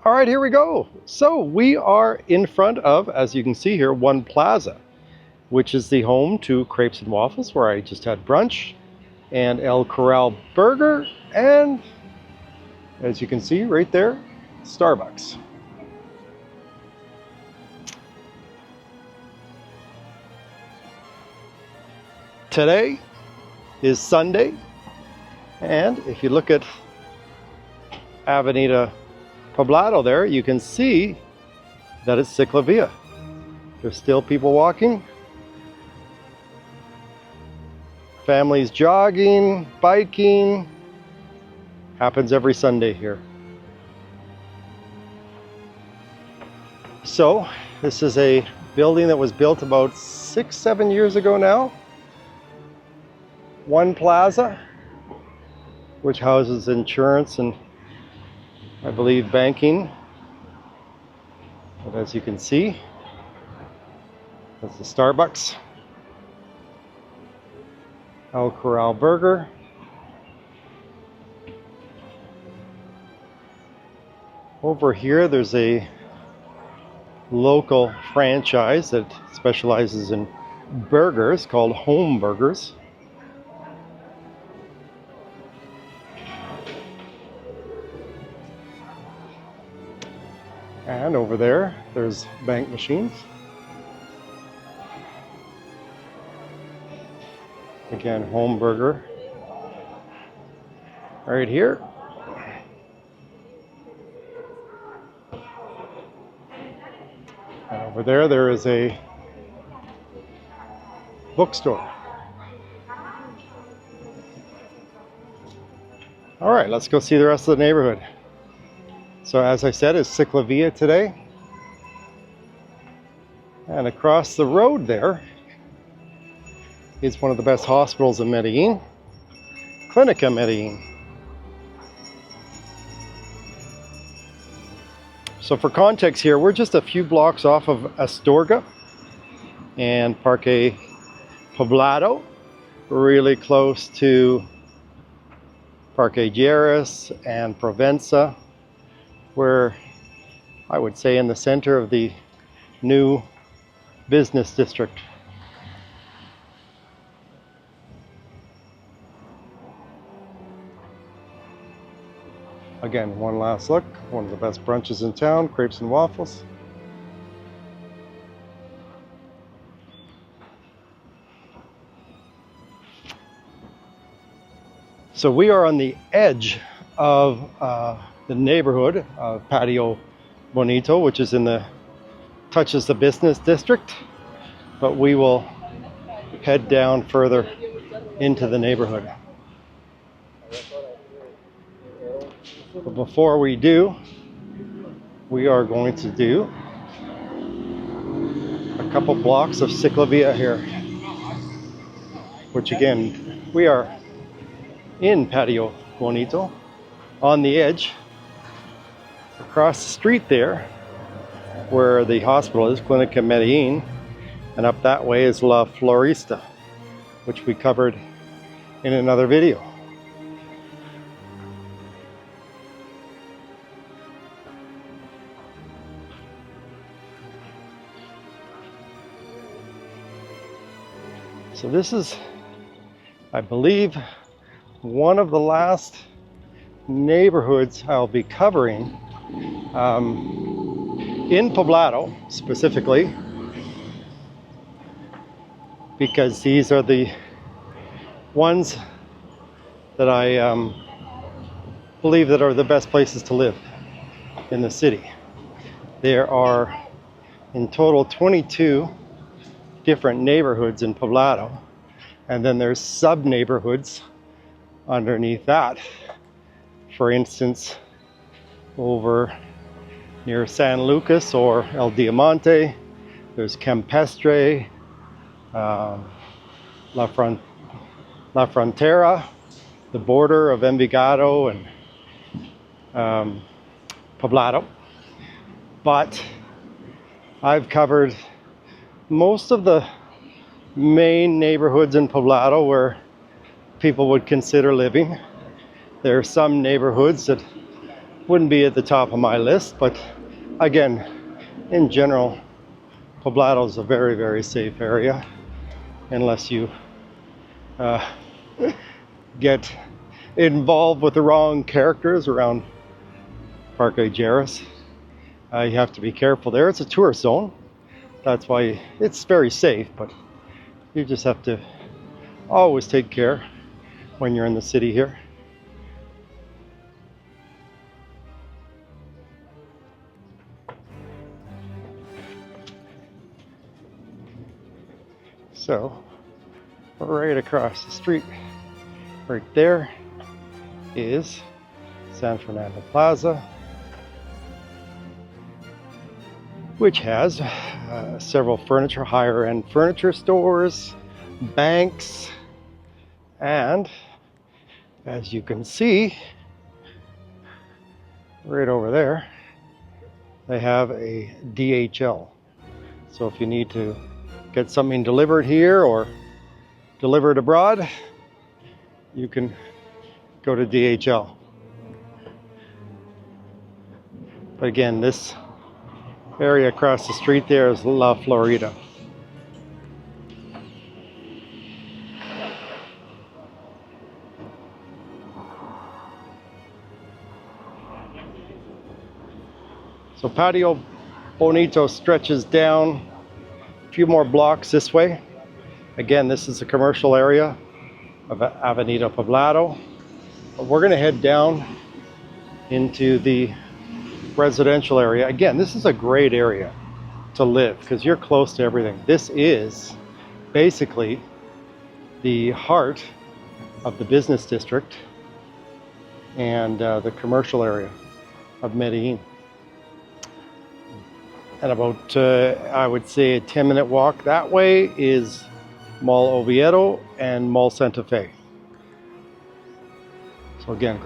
All right, here we go. So we are in front of, as you can see here, One Plaza, which is the home to Crepes and Waffles, where I just had brunch, and El Corral Burger, and as you can see right there, Starbucks. Today is Sunday, and if you look at Avenida Poblado there, you can see that it's ciclovia. There's still people walking, families jogging, biking. Happens every Sunday here. So this is a building that was built about 6-7 years ago now. One Plaza, which houses insurance and I believe banking. But as you can see, that's the Starbucks. El Corral Burger. Over here there's a local franchise that specializes in burgers called Home Burgers. And over there, there's bank machines. Again, Home Burger. Right here. And over there, there is a bookstore. All right, let's go see the rest of the neighborhood. So as I said, it's ciclovia today. And across the road there is one of the best hospitals in Medellin, Medellin. So for context here, we're just a few blocks off of Astorga and Parque Poblado, really close to Parque Lleras and Provenza. We're, I would say, in the center of the new business district. Again, one last look. One of the best brunches in town, Crepes and Waffles. So we are on the edge of the neighborhood of Patio Bonito, which is touches the business district, but we will head down further into the neighborhood. But before we do, we are going to do a couple blocks of ciclovia here, which again, we are in Patio Bonito, on the edge. Across the street there, where the hospital is, Medellin, and up that way is La Florista, which we covered in another video. So this is, I believe, one of the last neighborhoods I'll be covering in Poblado specifically, because these are the ones that I believe that are the best places to live in the city. There are in total 22 different neighborhoods in Poblado, and then there's sub-neighborhoods underneath that. For instance, over near San Lucas or El Diamante, there's Campestre, La Frontera, the border of Envigado and Poblado. But I've covered most of the main neighborhoods in Poblado where people would consider living. There are some neighborhoods that wouldn't be at the top of my list, but again, in general, Poblado is a very, very safe area unless you get involved with the wrong characters around Parque Lleras. You have to be careful there. It's a tourist zone. That's why it's very safe, but you just have to always take care when you're in the city here. So, right across the street, right there, is San Fernando Plaza, which has several higher-end furniture stores, banks, and as you can see, right over there, they have a DHL. So if you need to get something delivered here or delivered abroad, you can go to DHL. But again, this area across the street there is La Florida. So Patio Bonito stretches down a few more blocks this way. Again, this is the commercial area of Avenida Poblado. But we're going to head down into the residential area. Again, this is a great area to live because you're close to everything. This is basically the heart of the business district and the commercial area of Medellin. And about, I would say, a 10-minute walk that way is Mall Oviedo and Mall Santa Fe. So again,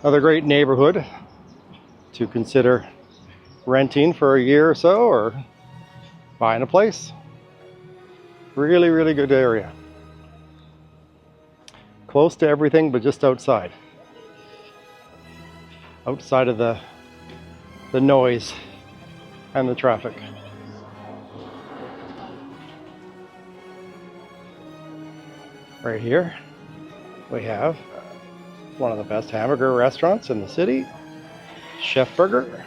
another great neighborhood to consider renting for a year or so or buying a place. Really, really good area. Close to everything, but just outside. Outside of the noise and the traffic. Right here we have one of the best hamburger restaurants in the city, Chef Burger.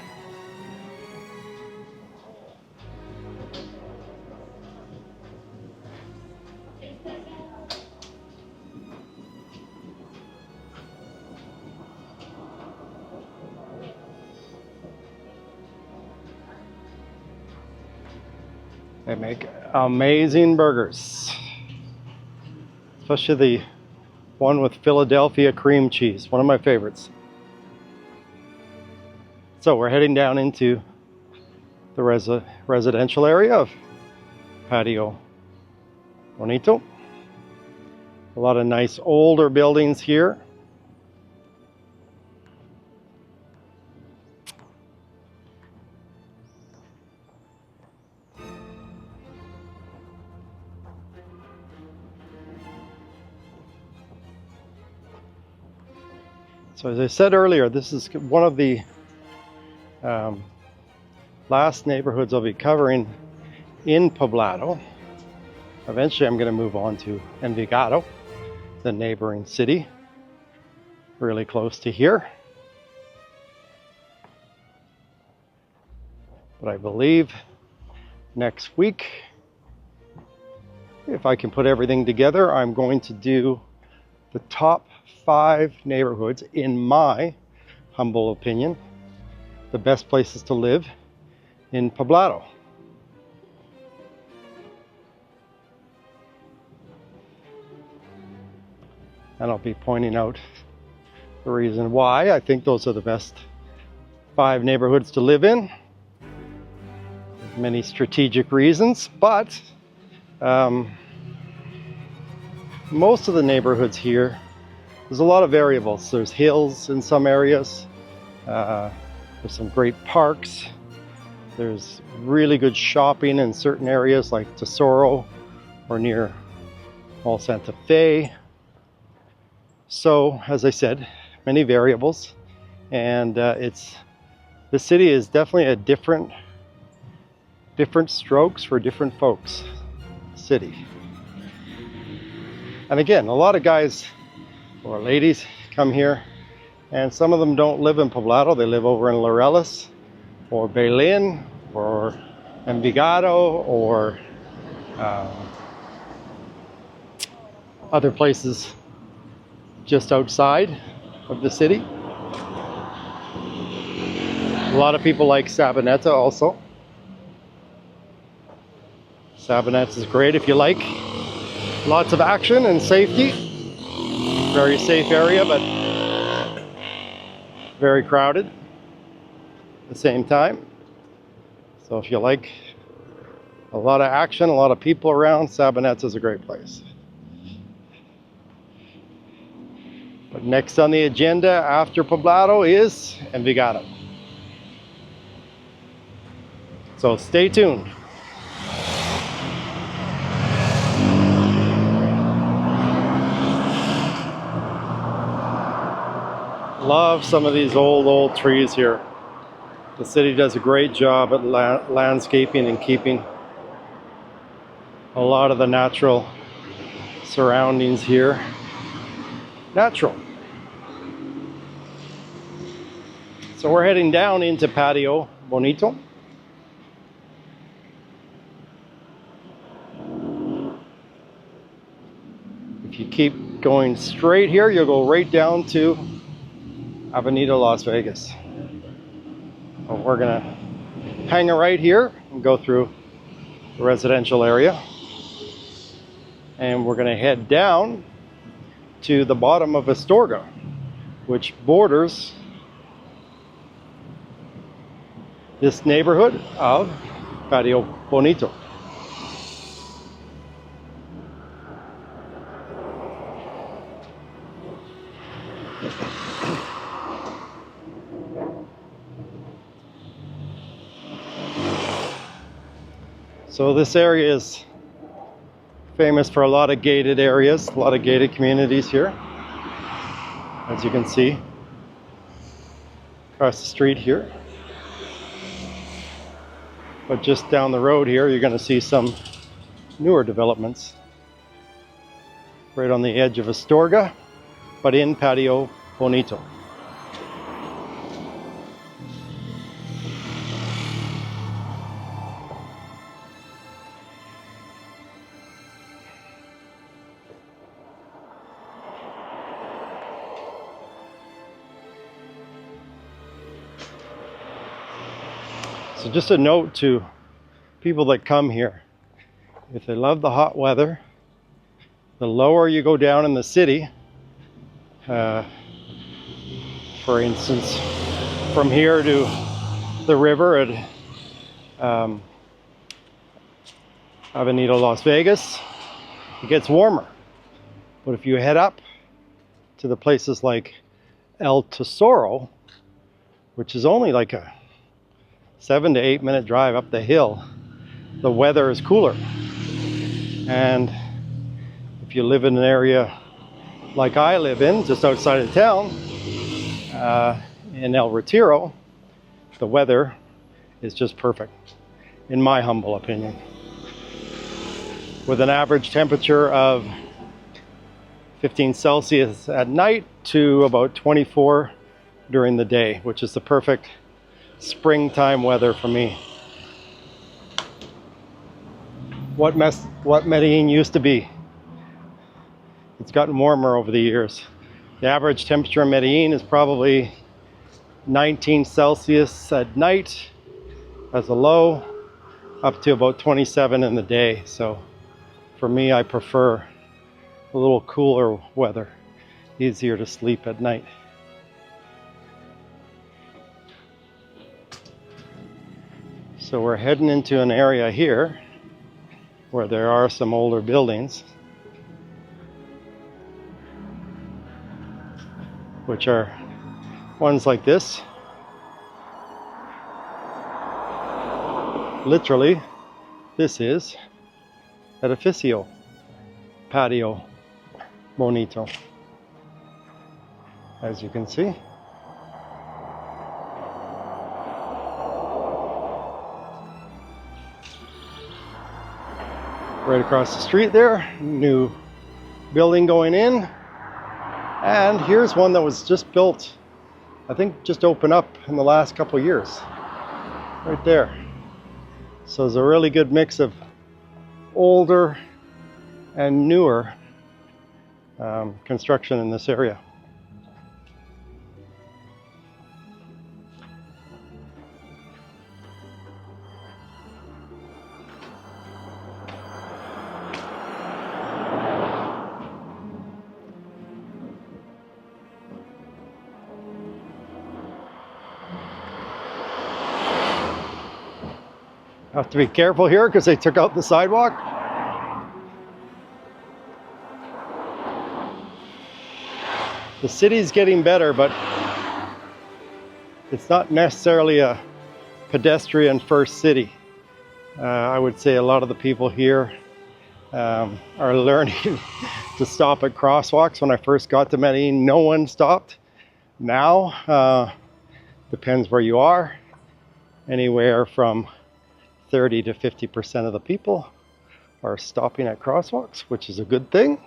They make amazing burgers, especially the one with Philadelphia cream cheese, one of my favorites. So we're heading down into the residential area of Patio Bonito. A lot of nice older buildings here. So as I said earlier, this is one of the last neighborhoods I'll be covering in Poblado. Eventually I'm going to move on to Envigado, the neighboring city, really close to here. But I believe next week, if I can put everything together, I'm going to do the top 5 neighborhoods, in my humble opinion, the best places to live in Poblado. And I'll be pointing out the reason why I think those are the best 5 neighborhoods to live in. There's many strategic reasons, but most of the neighborhoods here, there's a lot of variables. There's hills in some areas. There's some great parks. There's really good shopping in certain areas like Tesoro or near Mall Santa Fe. So, as I said, many variables. and the city is definitely a different strokes for different folks city. And again, a lot of guys or ladies come here, and some of them don't live in Poblado. They live over in Laureles or Medellin or Envigado or other places just outside of the city. A lot of people like Sabaneta also. Sabaneta is great if you like lots of action and safety. Very safe area, but very crowded at the same time. So if you like a lot of action, a lot of people around, Sabaneta is a great place. But next on the agenda after Poblado is Envigado. So stay tuned. Love some of these old trees here. The city does a great job at landscaping and keeping a lot of the natural surroundings here natural. So we're heading down into Patio Bonito. If you keep going straight here, you'll go right down to Avenida Las Vegas. But we're gonna hang a right here and go through the residential area. And we're gonna head down to the bottom of Astorga, which borders this neighborhood of Patio Bonito. So this area is famous for a lot of gated areas, a lot of gated communities here. As you can see, across the street here. But just down the road here, you're going to see some newer developments. Right on the edge of Astorga, but in Patio Bonito. So just a note to people that come here, if they love the hot weather, the lower you go down in the city, for instance, from here to the river at Avenida Las Vegas, it gets warmer. But if you head up to the places like El Tesoro, which is only like a 7 to 8 minute drive up the hill, the weather is cooler. And if you live in an area like I live in, just outside of town, in El Retiro, the weather is just perfect, in my humble opinion. With an average temperature of 15 Celsius at night to about 24 during the day, which is the perfect springtime weather for me. What Medellin used to be. It's gotten warmer over the years. The average temperature in Medellin is probably 19 Celsius at night as a low, up to about 27 in the day. So for me, I prefer a little cooler weather, easier to sleep at night. So we're heading into an area here where there are some older buildings, which are ones like this. Literally, this is Edificio Patio Bonito, as you can see. Right across the street there, new building going in. And here's one that was just built, I think just opened up in the last couple of years. Right there. So there's a really good mix of older and newer construction in this area. Have to be careful here because they took out the sidewalk. The city's getting better, but it's not necessarily a pedestrian first city. I would say a lot of the people here are learning to stop at crosswalks. When I first got to Medellin, no one stopped. Now, depends where you are, anywhere from 30 to 50% of the people are stopping at crosswalks, which is a good thing.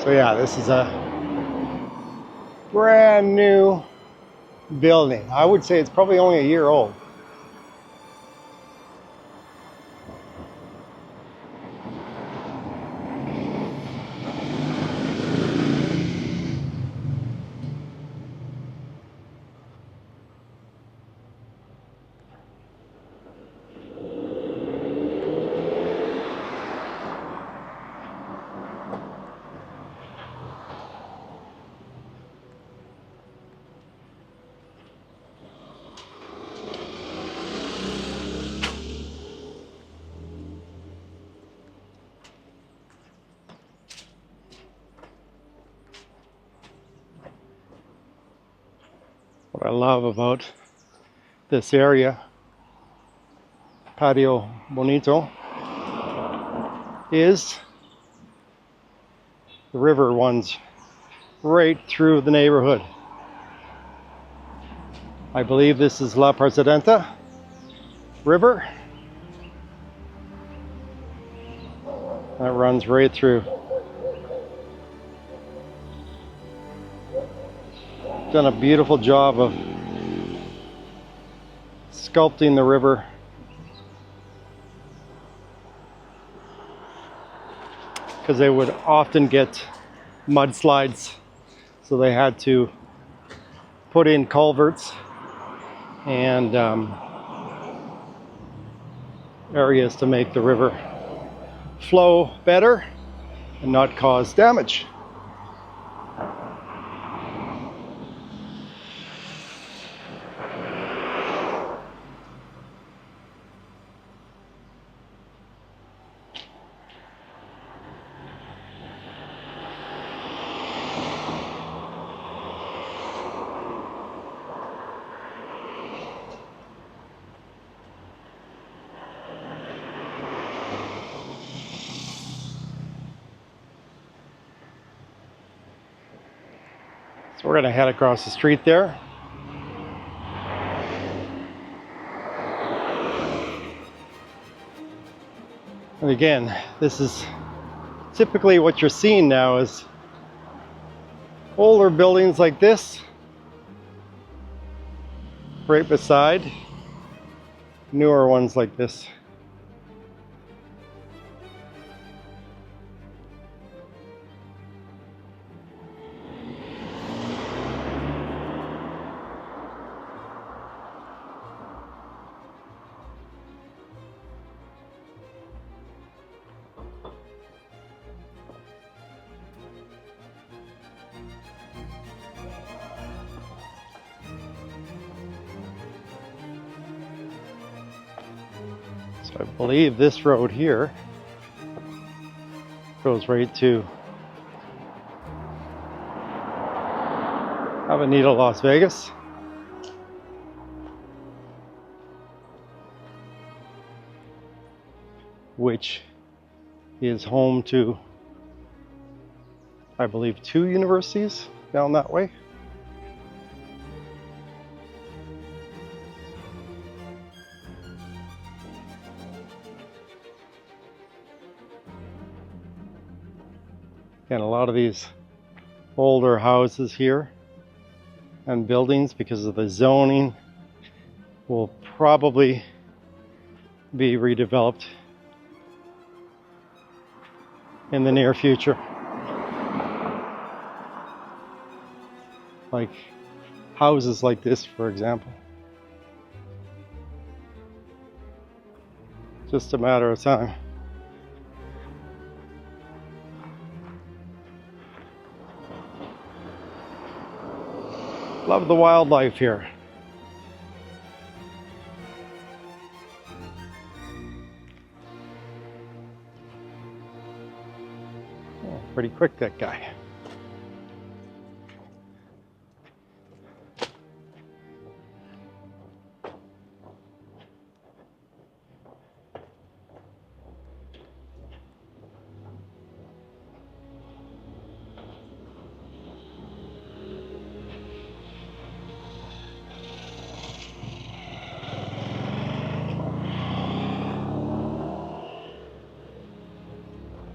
So yeah, this is a brand new building. I would say it's probably only a year old. What I love about this area, Patio Bonito, is the river runs right through the neighborhood. I believe this is La Presidenta River. That runs right through. Done a beautiful job of sculpting the river. Because they would often get mudslides, so they had to put in culverts and areas to make the river flow better and not cause damage. So we're going to head across the street there. And again, this is typically what you're seeing now is older buildings like this right beside newer ones like this. I believe this road here goes right to Avenida Las Vegas. which is home to, I believe, 2 universities down that way. And a lot of these older houses here and buildings, because of the zoning, will probably be redeveloped in the near future. Like houses like this, for example. Just a matter of time. Love the wildlife here. Oh, pretty quick, that guy.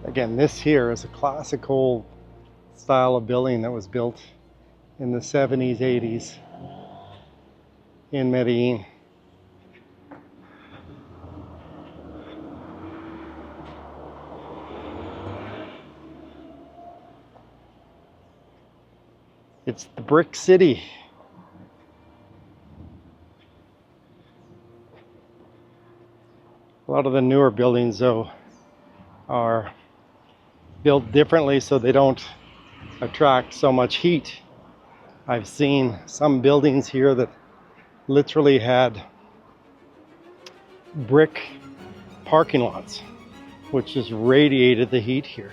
Again, this here is a classic old style of building that was built in the 70s, 80s in Medellin. It's the brick city. A lot of the newer buildings, though, are built differently so they don't attract so much heat. I've seen some buildings here that literally had brick parking lots, which just radiated the heat here.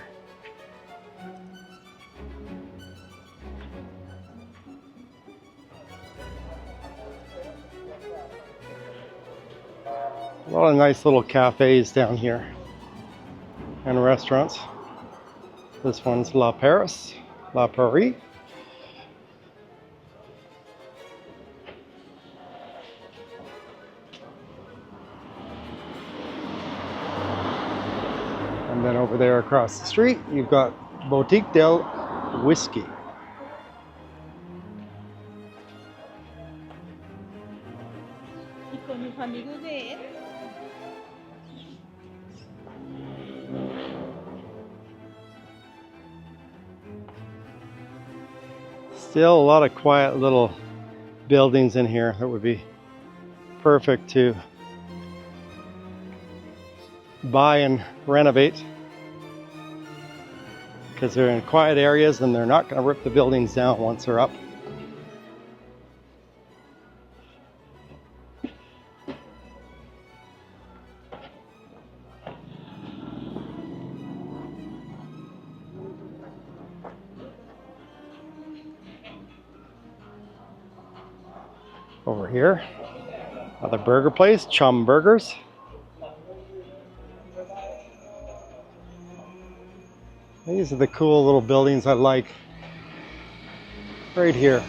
A lot of nice little cafes down here and restaurants. This one's La Paris, La Paris. And then over there across the street, you've got Boutique del Whiskey. Still a lot of quiet little buildings in here that would be perfect to buy and renovate, because they're in quiet areas and they're not going to rip the buildings down once they're up. Over here, another burger place, Chum Burgers. These are the cool little buildings I like. Right here,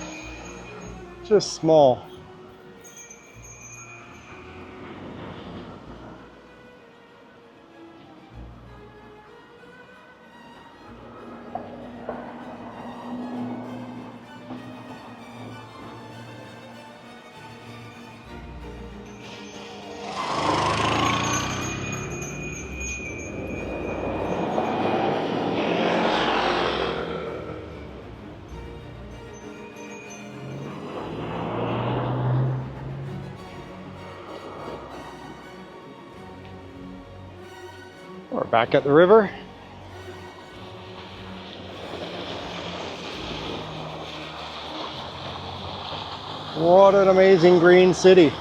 just small. We're back at the river. What an amazing green city.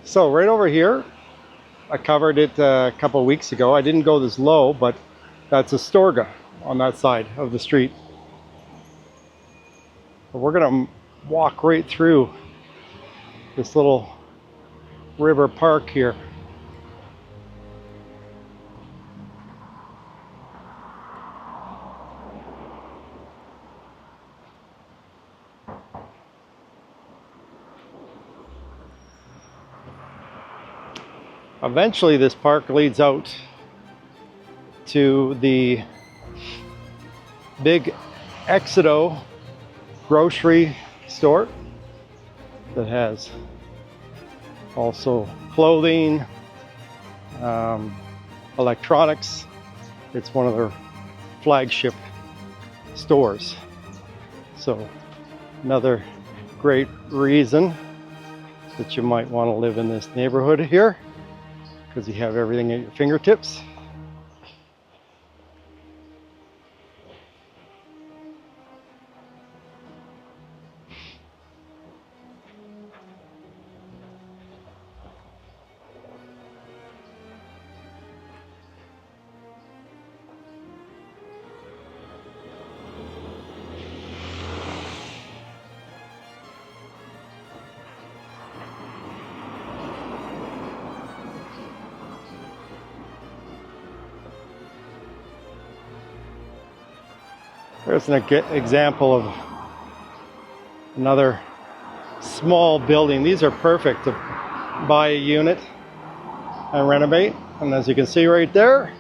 So right over here, I covered it a couple of weeks ago. I didn't go this low, but that's Astorga on that side of the street. But we're gonna walk right through this little river park here. Eventually this park leads out to the big Éxito grocery store that has also clothing, electronics. It's one of their flagship stores. So another great reason that you might want to live in this neighborhood here, because you have everything at your fingertips. There's an example of another small building. These are perfect to buy a unit and renovate. And as you can see right there,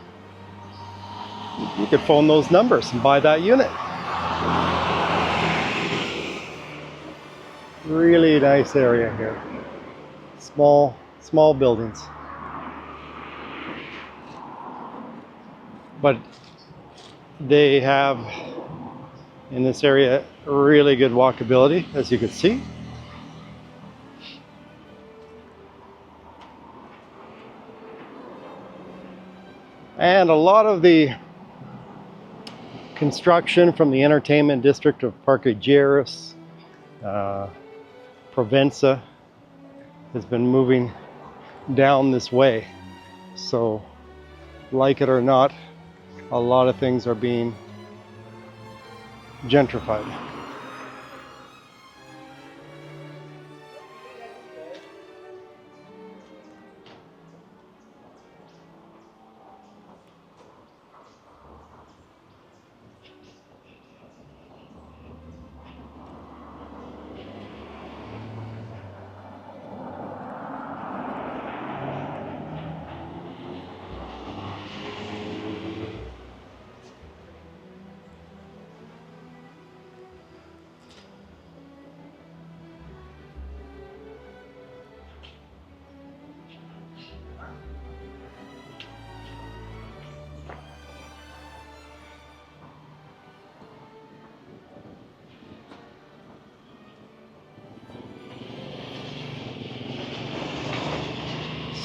you could phone those numbers and buy that unit. Really nice area here. Small buildings. But they have in this area really good walkability, as you can see. And a lot of the construction from the entertainment district of Parque Lleras, Provenza, has been moving down this way. So, like it or not, a lot of things are being gentrified.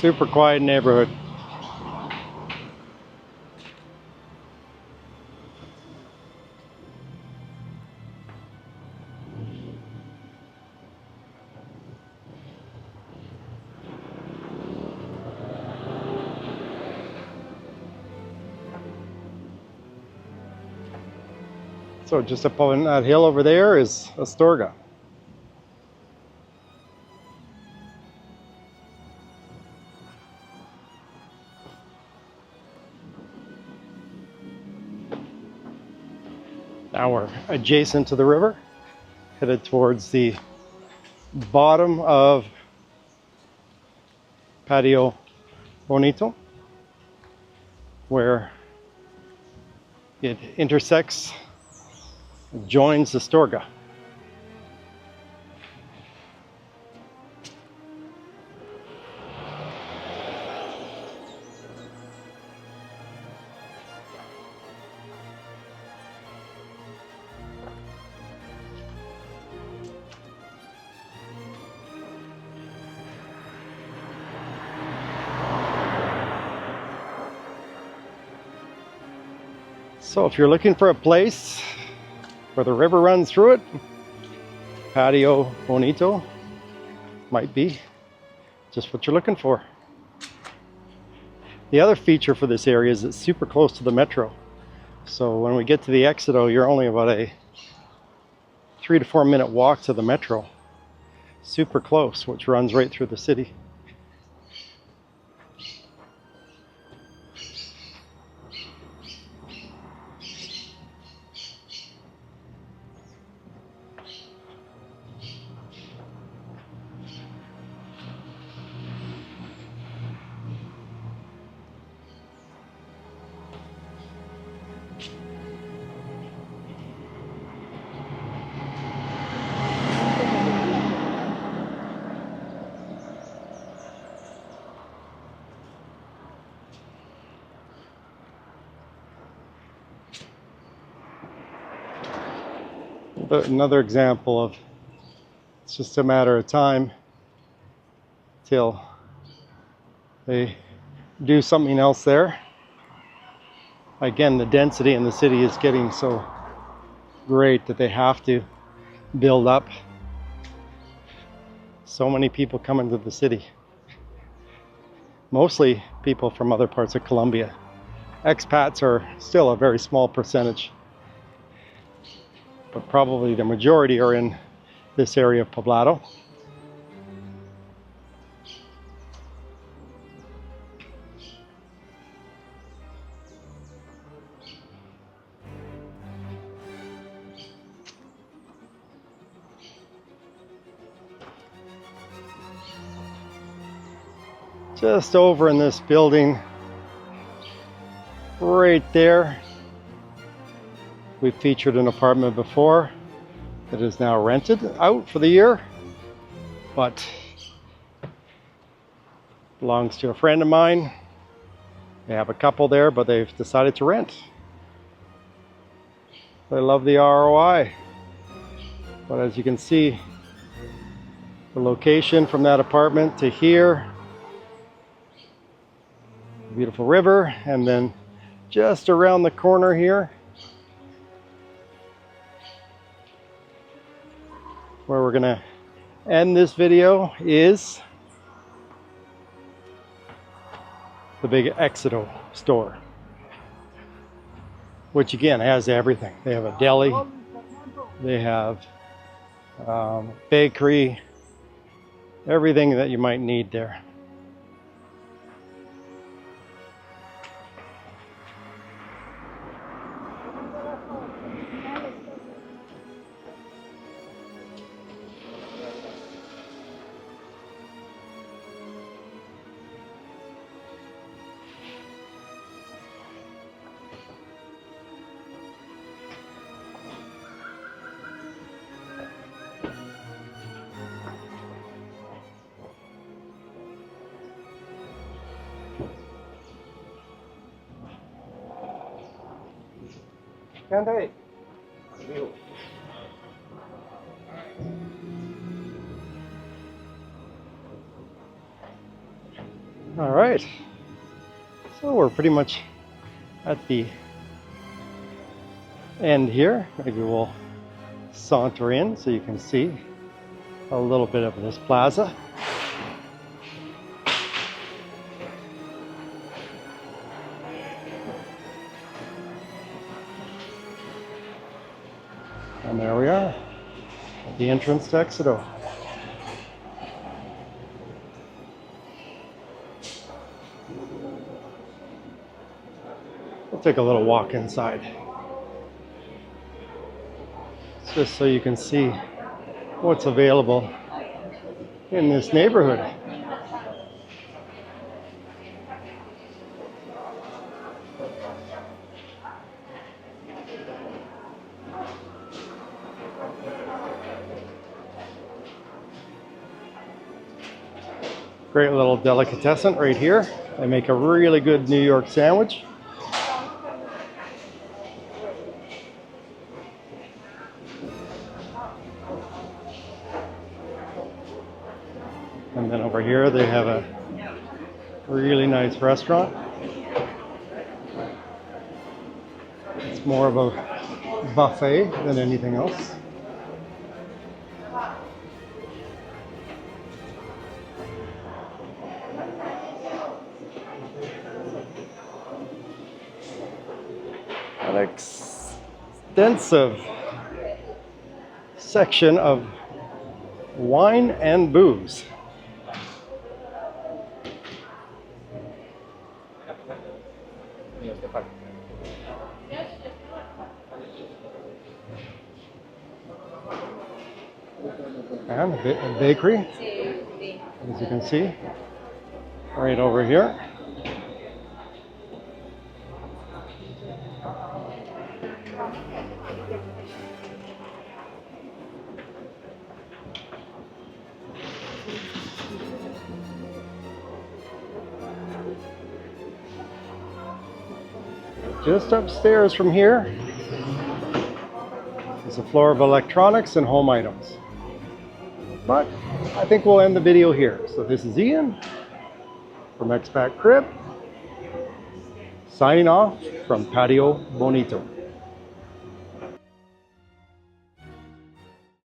Super quiet neighborhood. So just up on that hill over there is Astorga. Now we're adjacent to the river, headed towards the bottom of Patio Bonito, where it intersects, joins Astorga. So if you're looking for a place where the river runs through it, Patio Bonito might be just what you're looking for. The other feature for this area is it's super close to the metro. So when we get to the Éxito, you're only about a 3 to 4 minute walk to the metro. Super close, which runs right through the city. Another example of it's just a matter of time till they do something else there. Again, the density in the city is getting so great that they have to build up. So many people come into the city. Mostly people from other parts of Colombia. Expats are still a very small percentage, but probably the majority are in this area of Poblado. Just over in this building, right there, we've featured an apartment before that is now rented out for the year, but belongs to a friend of mine. They have a couple there, but they've decided to rent. They love the ROI. But as you can see, the location from that apartment to here, beautiful river, and then just around the corner here, where we're gonna end this video, is the big Éxito store, which again has everything. They have a deli, they have bakery, everything that you might need there. All right, so we're pretty much at the end here. Maybe we'll saunter in so you can see a little bit of this plaza. And there we are, at the entrance to Éxito. We'll take a little walk inside, just so you can see what's available in this neighborhood. Great little delicatessen right here. They make a really good New York sandwich. And then over here they have a really nice restaurant. It's more of a buffet than anything else. An extensive section of wine and booze. And a bakery, as you can see, right over here. Just upstairs from here is a floor of electronics and home items. But I think we'll end the video here. So this is Ian from ExpatCrib, signing off from Patio Bonito.